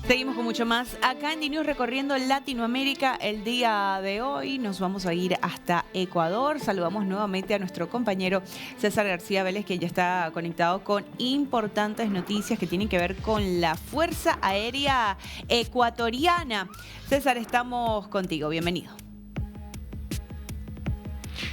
Seguimos con mucho más acá en DNews recorriendo Latinoamérica. El día de hoy nos vamos a ir hasta Ecuador. Saludamos nuevamente a nuestro compañero César García Vélez, que ya está conectado con importantes noticias que tienen que ver con la Fuerza Aérea Ecuatoriana. César, estamos contigo. Bienvenido.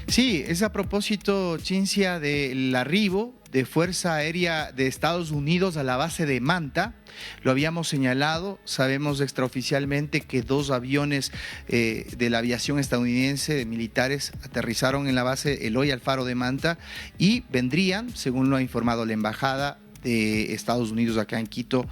Sí, es a propósito, Cinzia, del arribo de Fuerza Aérea de Estados Unidos a la base de Manta. Lo habíamos señalado, sabemos extraoficialmente que 2 aviones de la aviación estadounidense, de militares, aterrizaron en la base Eloy Alfaro de Manta y vendrían, según lo ha informado la Embajada de Estados Unidos acá en Quito,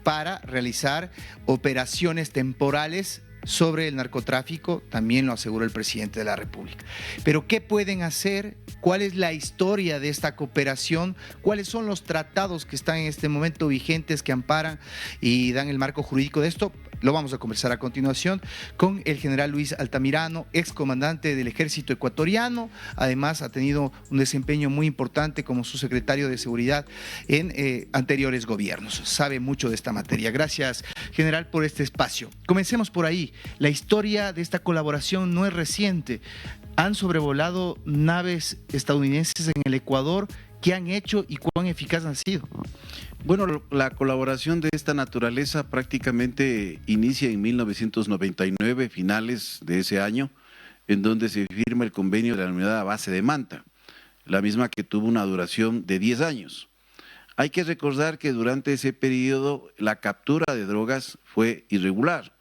para realizar operaciones temporales sobre el narcotráfico, también lo aseguró el presidente de la República. Pero ¿qué pueden hacer? ¿Cuál es la historia de esta cooperación? ¿Cuáles son los tratados que están en este momento vigentes, que amparan y dan el marco jurídico de esto? Lo vamos a conversar a continuación con el general Luis Altamirano, excomandante del Ejército Ecuatoriano. Además, ha tenido un desempeño muy importante como subsecretario de Seguridad en anteriores gobiernos. Sabe mucho de esta materia. Gracias, general, por este espacio. Comencemos por ahí. La historia de esta colaboración no es reciente. Han sobrevolado naves estadounidenses en el Ecuador. ¿Qué han hecho y cuán eficaz han sido? Bueno, la colaboración de esta naturaleza prácticamente inicia en 1999, finales de ese año, en donde se firma el convenio de la unidad base de Manta, la misma que tuvo una duración de 10 años. Hay que recordar que durante ese periodo la captura de drogas fue irregular.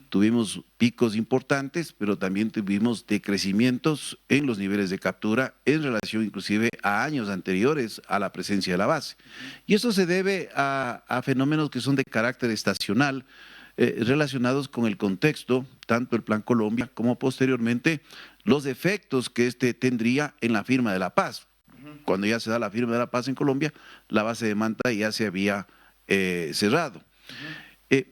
Tuvimos picos importantes, pero también tuvimos decrecimientos en los niveles de captura en relación inclusive a años anteriores a la presencia de la base. Y eso se debe a fenómenos que son de carácter estacional, relacionados con el contexto, tanto el Plan Colombia como posteriormente los efectos que este tendría en la firma de la paz. Cuando ya se da la firma de la paz en Colombia, la base de Manta ya se había cerrado.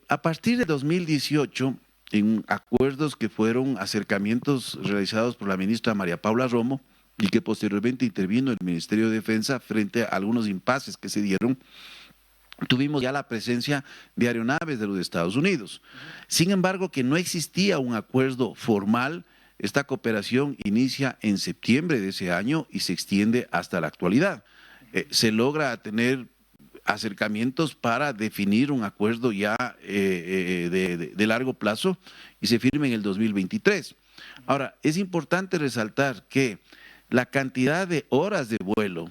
A partir de 2018, en acuerdos que fueron acercamientos realizados por la ministra María Paula Romo y que posteriormente intervino el Ministerio de Defensa frente a algunos impases que se dieron, tuvimos ya la presencia de aeronaves de los Estados Unidos. Sin embargo, que no existía un acuerdo formal. Esta cooperación inicia en septiembre de ese año y se extiende hasta la actualidad. Se logra tener acercamientos para definir un acuerdo ya de largo plazo y se firma en el 2023. Ahora, es importante resaltar que la cantidad de horas de vuelo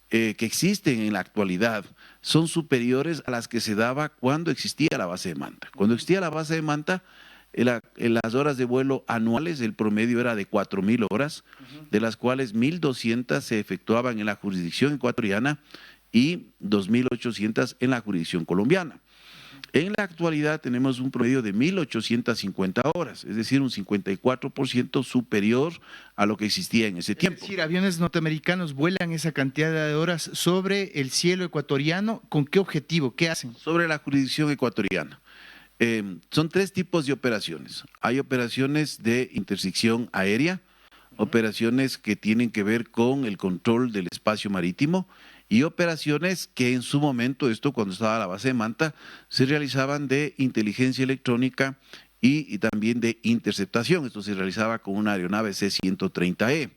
que existen en la actualidad son superiores a las que se daba cuando existía la base de Manta. Cuando existía la base de Manta, en las horas de vuelo anuales, el promedio era de 4.000 horas, de las cuales 1.200 se efectuaban en la jurisdicción ecuatoriana y 2.800 en la jurisdicción colombiana. En la actualidad tenemos un promedio de 1.850 horas, es decir, un 54% superior a lo que existía en ese tiempo. Es decir, aviones norteamericanos vuelan esa cantidad de horas sobre el cielo ecuatoriano. ¿Con qué objetivo? ¿Qué hacen? Sobre la jurisdicción ecuatoriana. Son 3 tipos de operaciones. Hay operaciones de intersección aérea, operaciones que tienen que ver con el control del espacio marítimo y operaciones que en su momento, esto cuando estaba la base de Manta, se realizaban de inteligencia electrónica y también de interceptación. Esto se realizaba con una aeronave C-130E.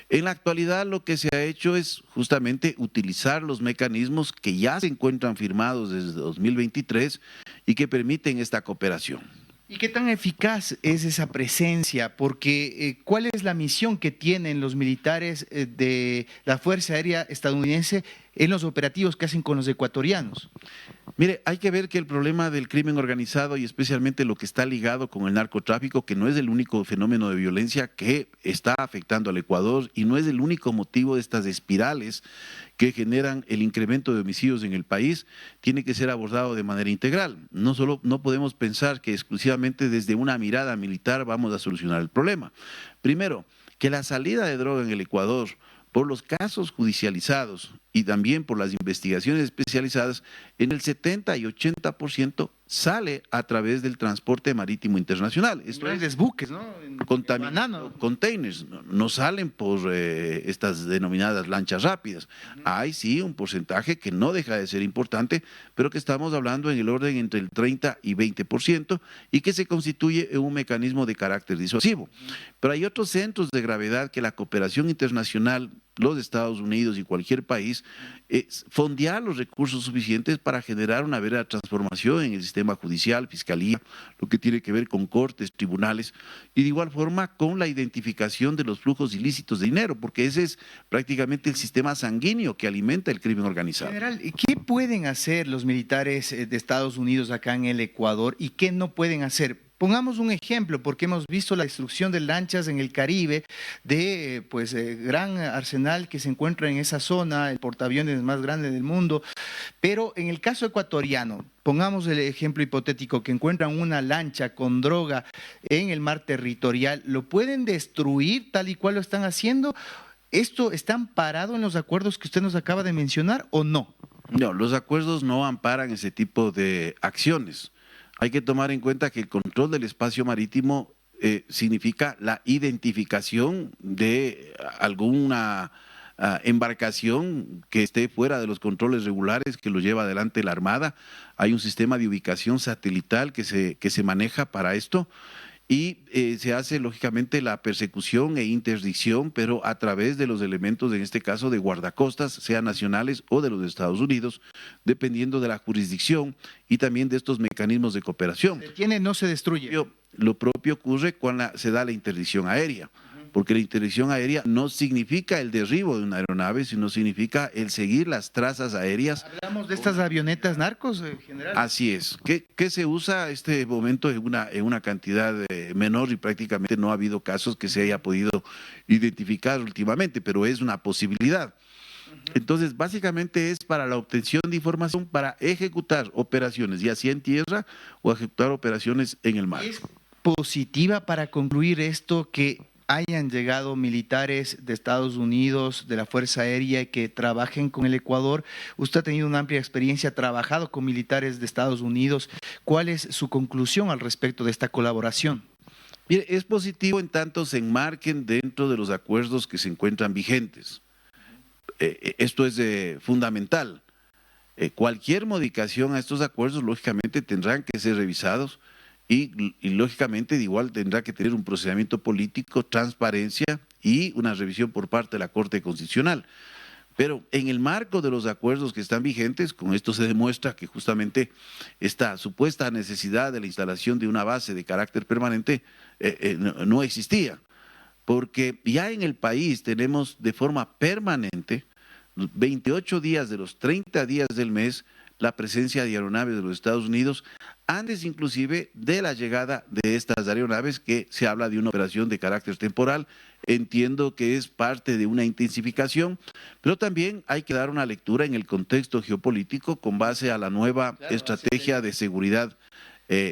En la actualidad lo que se ha hecho es justamente utilizar los mecanismos que ya se encuentran firmados desde 2023 y que permiten esta cooperación. ¿Y qué tan eficaz es esa presencia? Porque ¿cuál es la misión que tienen los militares de la Fuerza Aérea estadounidense en los operativos que hacen con los ecuatorianos? Mire, hay que ver que el problema del crimen organizado y especialmente lo que está ligado con el narcotráfico, que no es el único fenómeno de violencia que está afectando al Ecuador y no es el único motivo de estas espirales que generan el incremento de homicidios en el país, tiene que ser abordado de manera integral. No podemos pensar que exclusivamente desde una mirada militar vamos a solucionar el problema. Primero, que la salida de droga en el Ecuador por los casos judicializados y también por las investigaciones especializadas, en el 70 y 80% sale a través del transporte marítimo internacional. Esto grandes buques, ¿no? Containers, no salen por estas denominadas lanchas rápidas. Hay sí un porcentaje que no deja de ser importante, pero que estamos hablando en el orden entre el 30 y 20% y que se constituye en un mecanismo de carácter disuasivo. Pero hay otros centros de gravedad que la cooperación internacional, los Estados Unidos y cualquier país, fondear los recursos suficientes para generar una verdadera transformación en el sistema judicial, fiscalía, lo que tiene que ver con cortes, tribunales, y de igual forma con la identificación de los flujos ilícitos de dinero, porque ese es prácticamente el sistema sanguíneo que alimenta el crimen organizado. General, ¿qué pueden hacer los militares de Estados Unidos acá en el Ecuador y qué no pueden hacer? Pongamos un ejemplo, porque hemos visto la destrucción de lanchas en el Caribe, de gran arsenal que se encuentra en esa zona, el portaaviones más grande del mundo, pero en el caso ecuatoriano, pongamos el ejemplo hipotético que encuentran una lancha con droga en el mar territorial, ¿lo pueden destruir tal y cual lo están haciendo? ¿Esto está amparado en los acuerdos que usted nos acaba de mencionar o no? No, los acuerdos no amparan ese tipo de acciones. Hay que tomar en cuenta que el control del espacio marítimo significa la identificación de alguna embarcación que esté fuera de los controles regulares que lo lleva adelante la Armada. Hay un sistema de ubicación satelital que se maneja para esto y se hace lógicamente la persecución e interdicción, pero a través de los elementos, en este caso de guardacostas, sean nacionales o de los Estados Unidos, dependiendo de la jurisdicción y también de estos mecanismos de cooperación. Se detiene, no se destruye. Lo propio ocurre cuando se da la interdicción aérea, porque la interdicción aérea no significa el derribo de una aeronave, sino significa el seguir las trazas aéreas. ¿Hablamos de estas avionetas narcos, general? Así es, que se usa este momento en una cantidad menor y prácticamente no ha habido casos que se haya podido identificar últimamente, pero es una posibilidad. Entonces, básicamente es para la obtención de información para ejecutar operaciones, ya sea en tierra o ejecutar operaciones en el mar. ¿Es positiva para concluir esto que hayan llegado militares de Estados Unidos, de la Fuerza Aérea, que trabajen con el Ecuador? Usted ha tenido una amplia experiencia, ha trabajado con militares de Estados Unidos. ¿Cuál es su conclusión al respecto de esta colaboración? Mire, es positivo en tanto se enmarquen dentro de los acuerdos que se encuentran vigentes. Esto es fundamental. Cualquier modificación a estos acuerdos, lógicamente, tendrán que ser revisados. Y lógicamente igual tendrá que tener un procedimiento político, transparencia y una revisión por parte de la Corte Constitucional. Pero en el marco de los acuerdos que están vigentes, con esto se demuestra que justamente esta supuesta necesidad de la instalación de una base de carácter permanente no existía, porque ya en el país tenemos de forma permanente 28 días de los 30 días del mes la presencia de aeronaves de los Estados Unidos, antes inclusive de la llegada de estas aeronaves, que se habla de una operación de carácter temporal. Entiendo que es parte de una intensificación, pero también hay que dar una lectura en el contexto geopolítico con base a la nueva estrategia de seguridad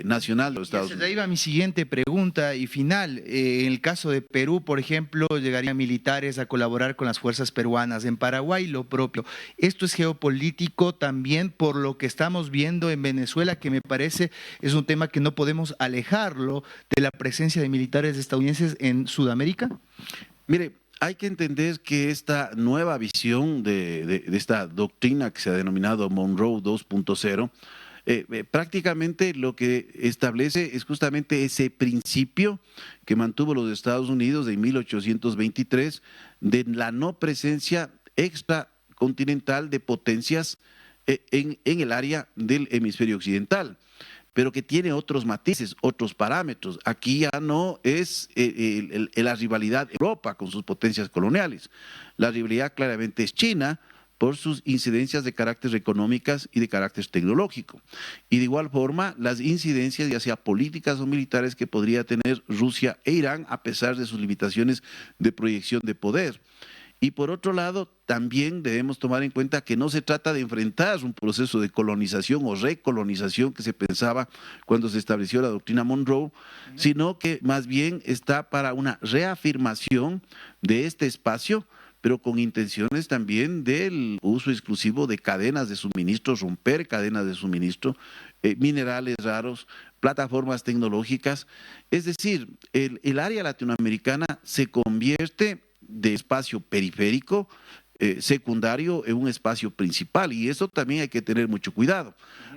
nacional de los Estados Unidos. Ahí va mi siguiente pregunta y final. En el caso de Perú, por ejemplo, llegarían militares a colaborar con las fuerzas peruanas. En Paraguay, lo propio. Esto es geopolítico también por lo que estamos viendo en Venezuela, que me parece es un tema que no podemos alejarlo de la presencia de militares estadounidenses en Sudamérica. Mire, hay que entender que esta nueva visión de esta doctrina que se ha denominado Monroe 2.0, prácticamente lo que establece es justamente ese principio que mantuvo los Estados Unidos en 1823 de la no presencia extracontinental de potencias en el área del hemisferio occidental, pero que tiene otros matices, otros parámetros. Aquí ya no es la rivalidad de Europa con sus potencias coloniales. La rivalidad claramente es China, por sus incidencias de carácter económicas y de carácter tecnológico. Y de igual forma, las incidencias, ya sea políticas o militares, que podría tener Rusia e Irán, a pesar de sus limitaciones de proyección de poder. Y por otro lado, también debemos tomar en cuenta que no se trata de enfrentar un proceso de colonización o recolonización que se pensaba cuando se estableció la doctrina Monroe, sino que más bien está para una reafirmación de este espacio, pero con intenciones también del uso exclusivo de cadenas de suministro, romper cadenas de suministro, minerales raros, plataformas tecnológicas. Es decir, el área latinoamericana se convierte de espacio periférico, secundario, en un espacio principal, y eso también hay que tener mucho cuidado,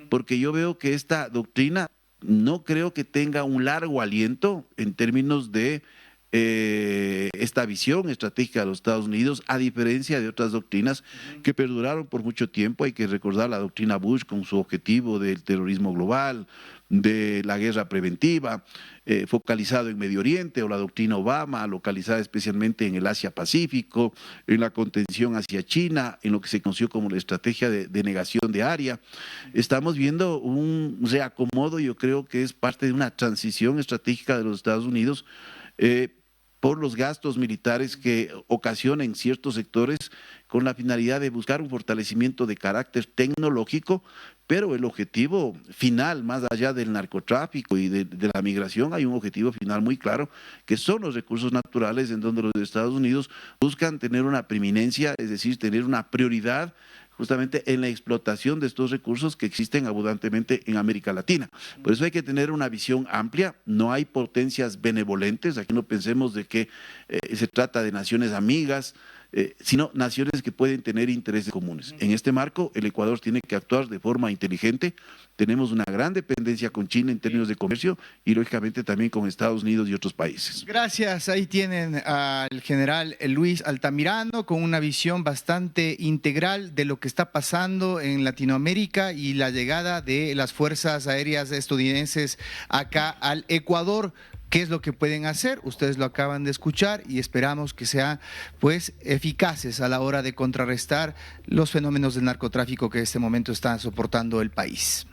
porque yo veo que esta doctrina no creo que tenga un largo aliento en términos de esta visión estratégica de los Estados Unidos, a diferencia de otras doctrinas que perduraron por mucho tiempo. Hay que recordar la doctrina Bush con su objetivo del terrorismo global, de la guerra preventiva, focalizado en Medio Oriente, o la doctrina Obama, localizada especialmente en el Asia-Pacífico, en la contención hacia China, en lo que se conoció como la estrategia de negación de área. Estamos viendo un reacomodo, yo creo que es parte de una transición estratégica de los Estados Unidos, por los gastos militares que ocasionan ciertos sectores, con la finalidad de buscar un fortalecimiento de carácter tecnológico, pero el objetivo final, más allá del narcotráfico y de la migración, hay un objetivo final muy claro, que son los recursos naturales, en donde los Estados Unidos buscan tener una preeminencia, es decir, tener una prioridad justamente en la explotación de estos recursos que existen abundantemente en América Latina. Por eso hay que tener una visión amplia, no hay potencias benevolentes, aquí no pensemos de que se trata de naciones amigas, sino naciones que pueden tener intereses comunes. En este marco, el Ecuador tiene que actuar de forma inteligente. Tenemos una gran dependencia con China en términos de comercio y, lógicamente, también con Estados Unidos y otros países. Gracias. Ahí tienen al general Luis Altamirano con una visión bastante integral de lo que está pasando en Latinoamérica y la llegada de las fuerzas aéreas estadounidenses acá al Ecuador. ¿Qué es lo que pueden hacer? Ustedes lo acaban de escuchar y esperamos que sean pues eficaces a la hora de contrarrestar los fenómenos del narcotráfico que en este momento están soportando el país.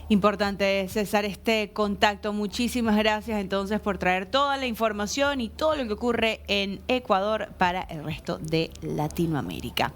Importante, César, este contacto. Muchísimas gracias entonces por traer toda la información y todo lo que ocurre en Ecuador para el resto de Latinoamérica.